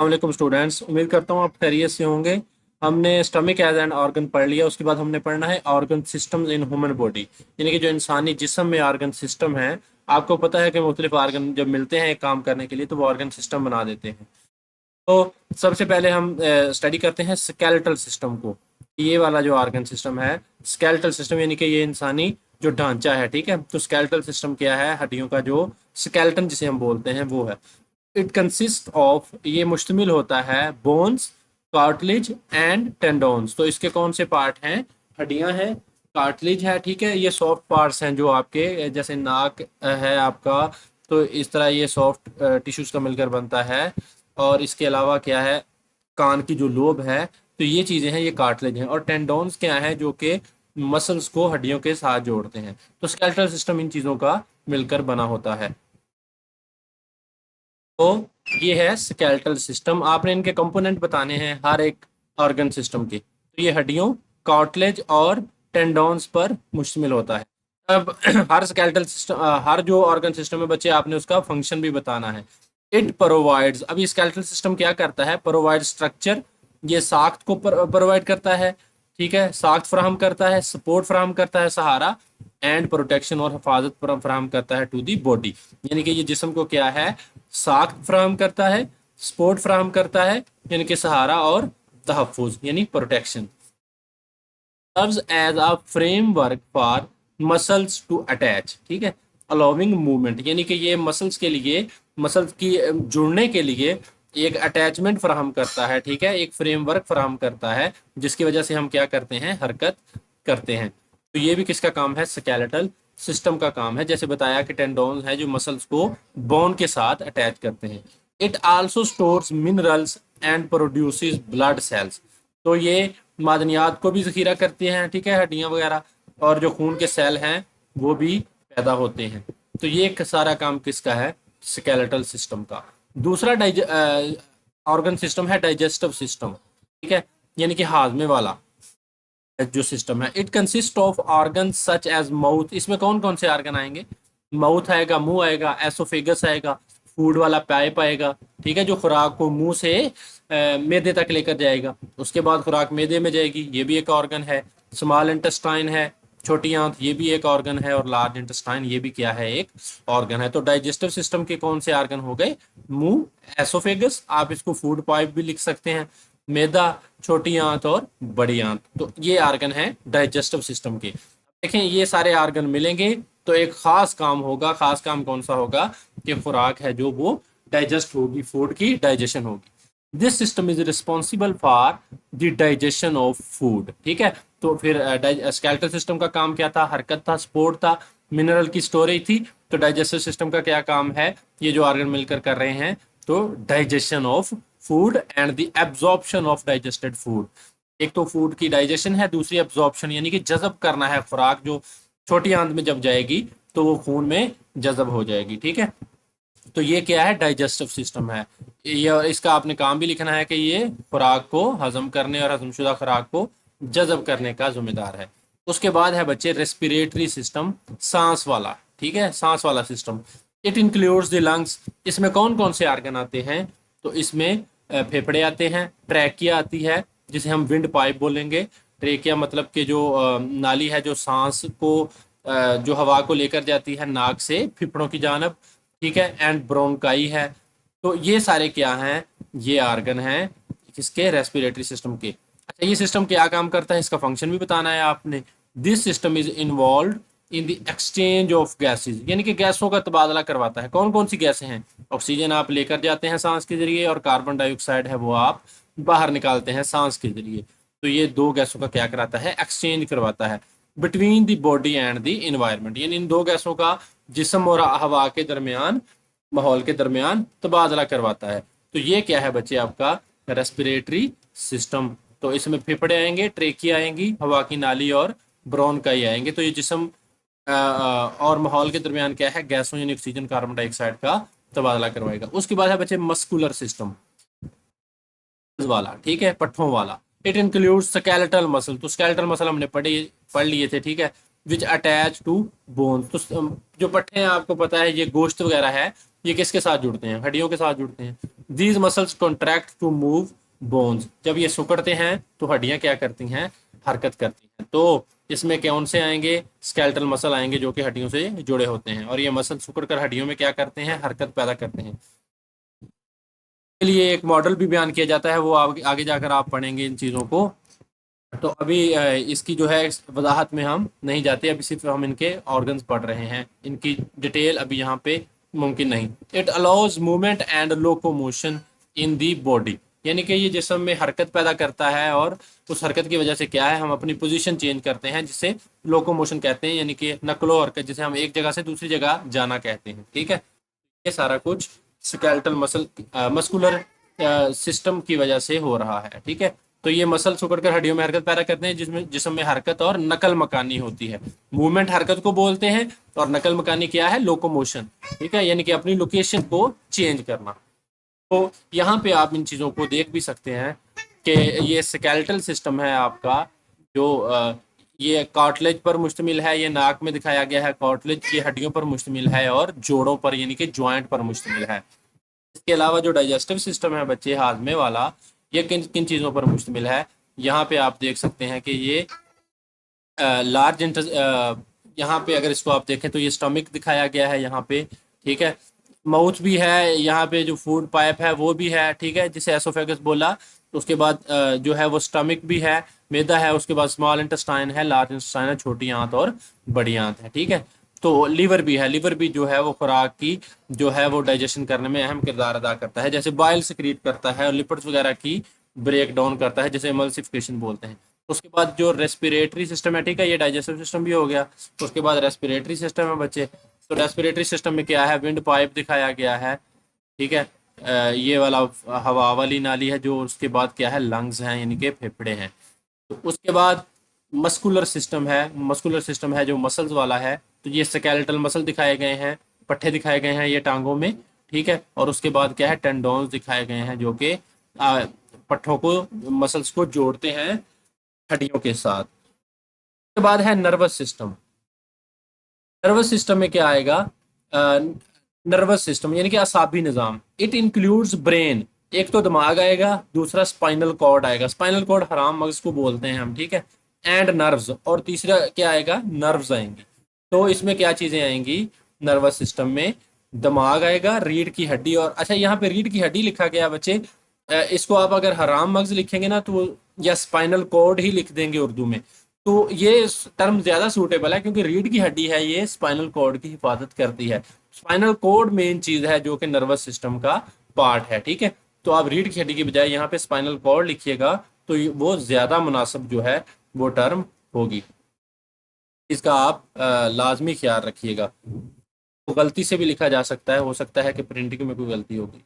वालेकुम स्टूडेंट्स, उम्मीद करता हूँ आप खैरियत से होंगे। हमने स्टमक एज एन ऑर्गन पढ़ लिया। उसके बाद हमने पढ़ना है organ systems in human body, यानी कि जो इंसानी जिस्म में ऑर्गन सिस्टम है। आपको पता है कि मुख्तलिफ ऑर्गन जब मिलते हैं एक काम करने के लिए तो वो ऑर्गन सिस्टम बना देते हैं। तो सबसे पहले हम स्टडी करते हैं स्केलेटल सिस्टम को। ये वाला जो ऑर्गन सिस्टम है, स्केलेटल सिस्टम, यानी कि ये इंसानी जो ढांचा है, ठीक है। तो स्केलेटल सिस्टम क्या है? हड्डियों का जो स्केलेटन जिसे हम बोलते हैं वो है। इट कंसिस्ट ऑफ, ये मुश्तमिल होता है बोन्स, कार्टिलेज एंड टेंडोन्स। तो इसके कौन से पार्ट हैं? हड्डियां हैं, कार्टिलेज है, ठीक है। ये सॉफ्ट पार्ट्स हैं जो आपके जैसे नाक है आपका, तो इस तरह ये सॉफ्ट टिश्यूज का मिलकर बनता है। और इसके अलावा क्या है? कान की जो लोब है, तो ये चीजें हैं, ये कार्टिलेज हैं। और टेंडोन्स क्या है? जो कि मसल्स को हड्डियों के साथ जोड़ते हैं। तो स्केलेटल सिस्टम इन चीजों का मिलकर बना होता है। तो ये है स्केलेटल सिस्टम। आपने इनके कंपोनेंट बताने हैं हर एक ऑर्गन सिस्टम के। तो ये हड्डियों, कार्टिलेज और टेंडोन्स पर मुश्तमिल होता है। अब हर स्केलेटल सिस्टम, हर जो ऑर्गन सिस्टम है बच्चे, आपने उसका फंक्शन भी बताना है। इट प्रोवाइड्स, अभी स्केलेटल सिस्टम क्या करता है? प्रोवाइड स्ट्रक्चर, ये साख्त को प्रोवाइड करता है, ठीक है। साख्त फराहम करता है, सपोर्ट फराहम करता है, सहारा एंड प्रोटेक्शन और हिफाजत फराहम करता है टू दी बॉडी। यानी कि ये जिस्म को क्या है? साख्त फराहम करता है, सपोर्ट फराहम करता है, यानी कि सहारा, और तहफ़्फ़ुज़ यानी protection. Serves as a framework for muscles to attach, ठीक है। अलाउिंग मूवमेंट, यानी कि ये मसल्स के लिए, मसल्स की जुड़ने के लिए एक अटैचमेंट फराहम करता है, ठीक है। एक फ्रेमवर्क फराहम करता है जिसकी वजह से हम क्या करते हैं? हरकत करते हैं। तो ये भी किसका काम है? स्केलेटल सिस्टम का काम है। जैसे बताया कि टेंडोन्स है जो मसल्स को बोन के साथ अटैच करते हैं। It also stores minerals and produces blood cells. तो ये मादनियात को भी जखीरा करती हैं, ठीक है, हड्डियां वगैरह। और जो खून के सेल हैं वो भी पैदा होते हैं। तो ये सारा काम किसका है? स्केलेटल सिस्टम का। दूसरा ऑर्गन सिस्टम है डाइजेस्टिव सिस्टम, ठीक है, यानी कि हाजमे वाला जो सिस्टम है। It consist of organ such as mouth. इसमें कौन कौन से ऑर्गन आएंगे? माउथ आएगा, मुंह आएगा, एसोफेगस आएगा, फूड वाला पाइप आएगा, ठीक है, जो खुराक को मुंह से मैदे तक लेकर जाएगा। उसके बाद खुराक मैदे में जाएगी, ये भी एक ऑर्गन है। स्मॉल इंटेस्टाइन है, छोटी आंत, ये भी एक ऑर्गन है। और लार्ज इंटेस्टाइन, ये भी क्या है? एक ऑर्गन है। तो डाइजेस्टिव सिस्टम के कौन से ऑर्गन हो गए? मुंह, एसोफेगस, आप इसको फूड पाइप भी लिख सकते हैं, मैदा, छोटी आंत और बड़ी आंत। तो ये ऑर्गन है डाइजेस्टिव सिस्टम के। देखें, ये सारे ऑर्गन मिलेंगे तो एक खास काम होगा। खास काम कौन सा होगा? कि खुराक है जो वो डाइजेस्ट होगी, फूड की डाइजेशन होगी। This system is responsible for the digestion of food, ठीक है। तो फिर स्केलेटल सिस्टम का काम क्या था? हरकत था, सपोर्ट था, मिनरल की स्टोरेज थी। तो डाइजेस्टिव सिस्टम का क्या काम है? ये जो ऑर्गन मिलकर कर रहे हैं, तो digestion of food and the absorption of digested food. एक तो फूड की डाइजेशन है, दूसरी एब्जॉर्प्शन, यानी कि जज़ब करना है खुराक, जो छोटी आंत में जब जाएगी तो वो खून में जज़ब हो जाएगी, ठीक है। तो ये क्या है? डाइजेस्टिव सिस्टम है। ये इसका आपने काम भी लिखना है कि ये खुराक को हजम करने और हजमशुदा खुराक को जज़ब करने का जिम्मेदार है। उसके बाद है बच्चे रेस्पिरेटरी सिस्टम, सांस वाला, ठीक है, सांस वाला system. It includes the lungs. इसमें कौन कौन से ऑर्गन आते हैं? तो इसमें फेफड़े आते हैं, ट्रैकिया आती है जिसे हम विंड पाइप बोलेंगे। ट्रेकिया मतलब कि जो नाली है जो सांस को, जो हवा को लेकर जाती है नाक से फिफड़ों की जानब, ठीक है। एंड ब्रोंकाई है। तो ये सारे क्या हैं? ये ऑर्गन हैं किसके? रेस्पिरेटरी सिस्टम के। अच्छा, ये सिस्टम क्या काम करता है? इसका फंक्शन भी बताना है आपने। This system is involve in the exchange of gases, यानी कि गैसों का तबादला करवाता है। कौन कौन सी गैसें हैं? ऑक्सीजन आप लेकर जाते हैं सांस के जरिए, और कार्बन डाइऑक्साइड है वो आप बाहर निकालते हैं सांस के जरिए। तो ये दो गैसों का क्या कराता है? एक्सचेंज करवाता है between the body and the environment, यानी इन दो गैसों का जिस्म और हवा के दरमियान, माहौल के दरमियान तबादला करवाता है। तो ये क्या है बच्चे? आपका रेस्पिरेटरी सिस्टम। तो इसमें फेफड़े आएंगे, ट्रेकी आएंगी, हवा की नाली और ब्रोनकाई आएंगे। तो ये जिस्म और माहौल के दरमियान क्या है? गैसों यानी ऑक्सीजन, कार्बन डाइऑक्साइड का तबादला करवाएगा। उसके बाद है बच्चे मस्कुलर सिस्टम वाला, ठीक है, पट्ठों वाला। It includes skeletal muscle. तो स्केलेटल मसल हमने पढ़ लिए थे, ठीक है। विच अटैच टू बोन। तो जो पट्टे हैं आपको पता है ये गोश्त वगैरह है, ये किसके साथ जुड़ते हैं, हड्डियों के साथ जुड़ते हैं। These muscles contract to move bones, जब ये सिकुड़ते हैं तो हड्डियां क्या करती हैं, हरकत करती हैं। तो इसमें कौन से आएंगे, स्केलेटल मसल आएंगे जो कि हड्डियों से जुड़े होते हैं, और ये मसल सिकुड़ कर हड्डियों में क्या करते हैं, हरकत पैदा करते हैं। के लिए एक मॉडल भी बयान किया जाता है, वो आगे जाकर आप पढ़ेंगे इन चीज़ों को। तो अभी इसकी जो है वजाहत में हम नहीं जाते, अभी सिर्फ हम इनके ऑर्गन्स पढ़ रहे हैं, इनकी डिटेल अभी यहाँ पे मुमकिन नहीं। It allows movement and locomotion in the body, यानी कि ये जिस्म में हरकत पैदा करता है, और उस हरकत की वजह से क्या है, हम अपनी पोजीशन चेंज करते हैं, जिसे लोकोमोशन कहते हैं, यानी कि नकलो हरकत, जिसे हम एक जगह से दूसरी जगह जाना कहते हैं। ठीक है, ये सारा कुछ स्केलेटल मस्कुलर सिस्टम की वजह से हो रहा है। ठीक है, तो ये मसल सिकुड़कर हड्डियों में हरकत पैदा करते हैं, जिसमें जिस्म में हरकत और नकल मकानी होती है। मूवमेंट हरकत को बोलते हैं, और नकल मकानी क्या है, लोकोमोशन। ठीक है, यानी कि अपनी लोकेशन को चेंज करना। तो यहाँ पे आप इन चीज़ों को देख भी सकते हैं कि ये स्केलेटल सिस्टम है आपका, जो ये कार्टिलेज पर मुश्तमिल है, ये नाक में दिखाया गया है कार्टिलेज, ये हड्डियों पर मुश्तमिल है, और जोड़ों पर यानी कि जॉइंट पर मुश्तमिल है। इसके अलावा जो डाइजेस्टिव सिस्टम है बच्चे, हाजमे वाला, ये किन किन चीज़ों पर मुश्तमिल है, यहाँ पे आप देख सकते हैं कि ये लार्ज यहाँ पे अगर इसको आप देखें तो ये स्टमक दिखाया गया है यहाँ पे। ठीक है, माउथ भी है, यहाँ पे जो फूड पाइप है वो भी है। ठीक है, जिसे एसोफेगस बोला। तो उसके बाद जो है वो स्टमक भी है, मैदा है, उसके बाद स्मॉल इंटेस्टाइन है, लार्ज इंटेस्टाइन है, छोटी आंत और बड़ी आंत है। ठीक है, तो लीवर भी है, लीवर भी जो है वो खुराक की जो है वो डाइजेशन करने में अहम किरदार अदा करता है, जैसे बाइल सिक्रीट करता है और लिपिड्स वगैरह की ब्रेक डाउन करता है, जैसे एमल्सिफिकेशन बोलते हैं। उसके बाद जो रेस्पिरेटरी सिस्टम है, ठीक है, ये डाइजेस्टिव सिस्टम भी हो गया। उसके बाद रेस्पिरेटरी सिस्टम है बच्चे, तो रेस्पिरेटरी सिस्टम में क्या है, विंड पाइप दिखाया गया है। ठीक है, ये वाला हवा वाली नाली है, जो उसके बाद क्या है, लंग्स हैं, यानी कि फेफड़े हैं। तो उसके बाद मस्कुलर सिस्टम है, मस्कुलर सिस्टम है जो मसल्स वाला है। तो ये स्केलेटल मसल दिखाए गए हैं, पट्टे दिखाए गए हैं ये टांगों में। ठीक है, और उसके बाद क्या है, टेंडोन्स दिखाए गए हैं, जो कि पट्टों को, मसल्स को जोड़ते हैं हड्डियों के साथ। उसके बाद है नर्वस सिस्टम। नर्वस सिस्टम में क्या आएगा, नर्वस सिस्टम यानी कि असाबी निज़ाम। इट इंक्लूड्स ब्रेन, एक तो दिमाग आएगा, दूसरा स्पाइनल कॉर्ड आएगा, स्पाइनल कॉर्ड हराम मगज को बोलते हैं हम। ठीक है, एंड नर्व्स, और तीसरा क्या आएगा, नर्व्स आएंगी। तो इसमें क्या चीजें आएंगी, नर्वस सिस्टम में दिमाग आएगा, रीढ़ की हड्डी, और अच्छा यहाँ पे रीढ़ की हड्डी लिखा गया बच्चे, इसको आप अगर हराम मगज लिखेंगे ना तो, या स्पाइनल कॉर्ड ही लिख देंगे उर्दू में, तो ये टर्म ज्यादा सूटेबल है, क्योंकि रीढ़ की हड्डी है, ये स्पाइनल कॉर्ड की हिफाजत करती है। स्पाइनल कॉर्ड मेन चीज है जो कि नर्वस सिस्टम का पार्ट है। ठीक है, तो आप रीढ़ की हड्डी की बजाय यहाँ पे स्पाइनल कॉर्ड लिखिएगा, तो वो ज्यादा मुनासिब जो है वो टर्म होगी। इसका आप लाजमी ख्याल रखिएगा। तो गलती से भी लिखा जा सकता है, हो सकता है कि प्रिंटिंग में कोई गलती होगी।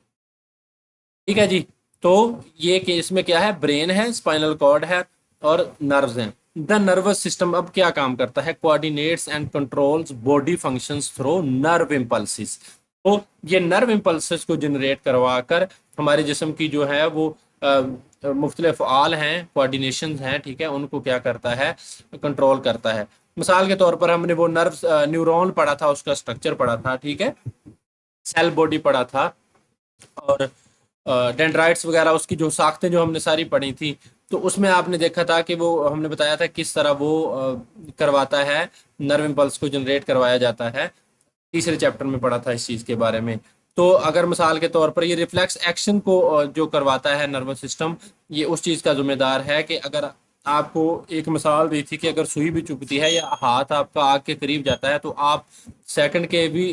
ठीक है जी, तो ये कि इसमें क्या है, ब्रेन है, स्पाइनल कॉर्ड है, और नर्व्स हैं। द नर्वस सिस्टम अब क्या काम करता है, coordinates and controls body functions through nerve impulses. तो ये नर्व इम्पल्सिस को जनरेट करवा कर हमारे जिस्म की जो है वो मुख्तलिफ आल हैं, कोऑर्डिनेशन हैं, ठीक है, उनको क्या करता है, कंट्रोल करता है। मिसाल के तौर पर हमने वो नर्व न्यूरॉन पढ़ा था, उसका स्ट्रक्चर पढ़ा था। ठीक है, सेल बॉडी पढ़ा था, और डेंड्राइट्स वगैरह उसकी जो साख्तें जो हमने सारी पढ़ी थी, तो उसमें आपने देखा था कि वो हमने बताया था किस तरह वो करवाता है, नर्व इम्पल्स को जनरेट करवाया जाता है। तीसरे चैप्टर में पढ़ा था इस चीज़ के बारे में। तो अगर मिसाल के तौर पर ये रिफ्लेक्स एक्शन को जो करवाता है नर्वस सिस्टम, ये उस चीज़ का जिम्मेदार है कि अगर आपको एक मिसाल दी थी कि अगर सुई भी चुभती है या हाथ आपका आग के करीब जाता है, तो आप सेकंड के भी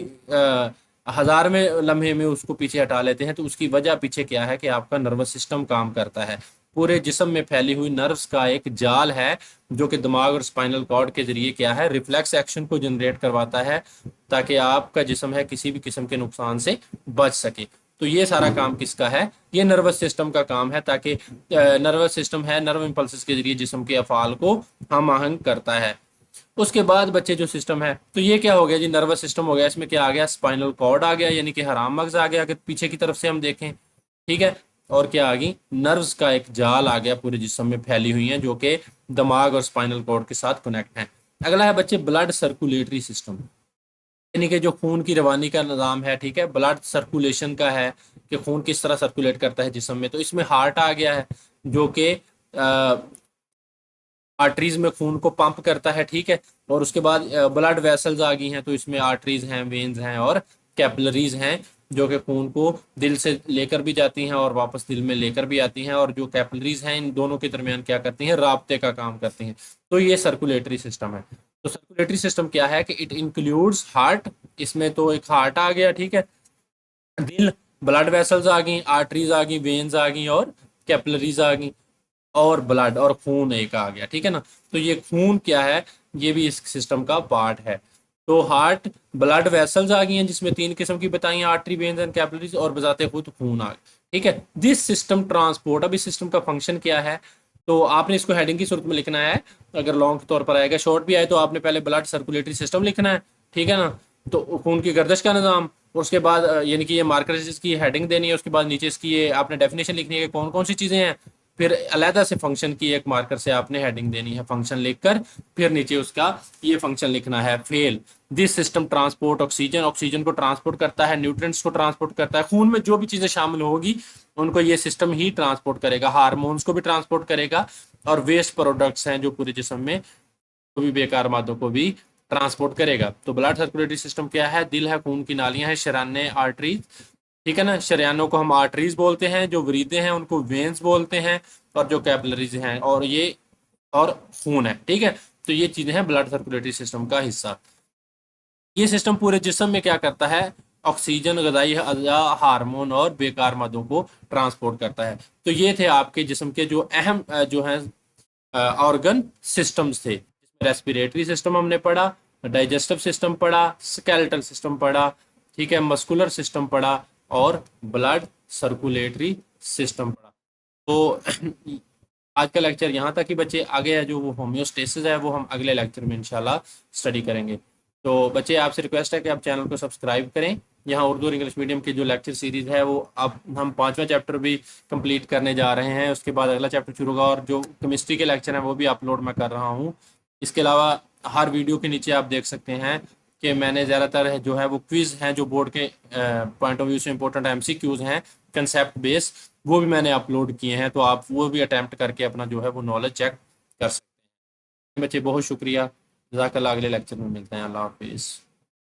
हजारवें लम्हे में उसको पीछे हटा लेते हैं। तो उसकी वजह पीछे क्या है कि आपका नर्वस सिस्टम काम करता है। पूरे जिस्म में फैली हुई नर्व्स का एक जाल है, जो कि दिमाग और स्पाइनल कॉर्ड के जरिए क्या है, रिफ्लेक्स एक्शन को जनरेट करवाता है, ताकि आपका जिस्म है किसी भी किस्म के नुकसान से बच सके। तो ये सारा काम किसका है, ये नर्वस सिस्टम का काम है, ताकि नर्वस सिस्टम है, नर्व इम्पल्सेस के जरिए जिस्म के अफाल को हम आहंग करता है। उसके बाद बच्चे जो सिस्टम है, तो ये क्या हो गया जी, नर्वस सिस्टम हो गया, इसमें क्या आ गया, स्पाइनल कॉर्ड आ गया, यानी कि हराम मगज आ गया अगर पीछे की तरफ से हम देखें। ठीक है, और क्या आ गई, नर्व्स का एक जाल आ गया, पूरे जिस्म में फैली हुई हैं, जो कि दिमाग और स्पाइनल कॉर्ड के साथ कनेक्ट हैं। अगला है बच्चे ब्लड सर्कुलेटरी सिस्टम, यानी कि जो खून की रवानी का निज़ाम है, ठीक है, ब्लड सर्कुलेशन का है कि खून किस तरह सर्कुलेट करता है जिस्म में। तो इसमें हार्ट आ गया है जो कि आर्टरीज में खून को पंप करता है, ठीक है। और उसके बाद ब्लड वेसल्स आ गई हैं, तो इसमें आर्टरीज हैं, वेन्स हैं और कैपिलरीज हैं जो कि खून को दिल से लेकर भी जाती हैं और वापस दिल में लेकर भी आती हैं। और जो कैपिलरीज हैं इन दोनों के दरमियान क्या करती हैं, राब्ते का काम करती हैं। तो ये सर्कुलेटरी सिस्टम है। तो सर्कुलेटरी सिस्टम क्या है कि इट इंक्लूड्स हार्ट, इसमें तो एक हार्ट आ गया, ठीक है, दिल, ब्लड वेसल्स आ गई, आर्टरीज आ गई, वेन्स आ गई और कैपिलरीज आ गई और ब्लड और खून एक आ गया, ठीक है ना। तो ये खून क्या है, ये भी इस सिस्टम का पार्ट है। तो हार्ट, ब्लड वेसल्स आ गई हैं जिसमें तीन किस्म की बताई हैं, आर्टरी, वेन्स एंड कैपिलरीज, और बजाते खुद खून आ गया, ठीक है। दिस सिस्टम ट्रांसपोर्ट, अब इस सिस्टम का फंक्शन क्या है, तो आपने इसको हेडिंग की सूरत में लिखना है। अगर लॉन्ग के तौर पर आएगा, शॉर्ट भी आए तो आपने पहले ब्लड सर्कुलेटरी सिस्टम लिखना है, ठीक है ना। तो खून की गर्दिश का निज़ाम, उसके बाद यानी कि ये मार्कर इसकी हेडिंग देनी है, उसके बाद नीचे इसकी ये आपने डेफिनेशन लिखनी है कि कौन कौन सी चीज़ें हैं। फिर अलहदा से फंक्शन की एक मार्कर से आपने हेडिंग देनी है, फंक्शन लिखकर फिर नीचे उसका ये फंक्शन लिखना है, fail. This system transport oxygen, oxygen को ट्रांसपोर्ट करता है, न्यूट्रिएंट्स को ट्रांसपोर्ट करता है, खून में जो भी चीज़ें शामिल होगी उनको ये सिस्टम ही ट्रांसपोर्ट करेगा, हार्मोन्स को भी ट्रांसपोर्ट करेगा और वेस्ट प्रोडक्ट्स हैं जो पूरे जिस्म में को भी, बेकार मादों को भी ट्रांसपोर्ट करेगा। तो ब्लड सर्कुलेटरी सिस्टम क्या है, दिल है, खून की नालियां हैं, शराने, आर्टरी, ठीक है ना। शरियानों को हम आर्टरीज बोलते हैं, जो वरीदे हैं उनको वेन्स बोलते हैं, और जो कैपिलरीज हैं और ये और खून है, ठीक है। तो ये चीजें हैं ब्लड सर्कुलेटरी सिस्टम का हिस्सा। ये सिस्टम पूरे जिस्म में क्या करता है, ऑक्सीजन, गजाई अज़ा, हार्मोन और बेकार मदों को ट्रांसपोर्ट करता है। तो ये थे आपके जिस्म के जो अहम जो हैं ऑर्गन सिस्टम्स थे। इसमें रेस्पिरेटरी सिस्टम हमने पढ़ा, डाइजेस्टिव सिस्टम पढ़ा, स्केलेटल सिस्टम पढ़ा, ठीक है, मस्कुलर सिस्टम पढ़ा और ब्लड सर्कुलेटरी सिस्टम पढ़ा। तो आज का लेक्चर यहाँ तक ही बच्चे, आगे है जो वो होम्योस्टेसिस है वो हम अगले लेक्चर में इंशाल्लाह स्टडी करेंगे। तो बच्चे आपसे रिक्वेस्ट है कि आप चैनल को सब्सक्राइब करें। यहाँ उर्दू और इंग्लिश मीडियम की जो लेक्चर सीरीज है वो अब हम 5वां चैप्टर भी कंप्लीट करने जा रहे हैं, उसके बाद अगला चैप्टर शुरू होगा, और जो केमिस्ट्री के लेक्चर हैं वो भी अपलोड मैं कर रहा हूँ। इसके अलावा हर वीडियो के नीचे आप देख सकते हैं कि मैंने ज़्यादातर जो है वो क्विज़ हैं जो बोर्ड के पॉइंट ऑफ व्यू से इंपॉर्टेंट MCQs हैं, कंसेप्ट बेस, वो भी मैंने अपलोड किए हैं, तो आप वो भी अटैम्प्ट करके अपना जो है वो नॉलेज चेक कर सकते हैं। बच्चे बहुत शुक्रिया, जज़ाकल्लाह। अगले लेक्चर में मिलते हैं, अल्लाह हाफिज़।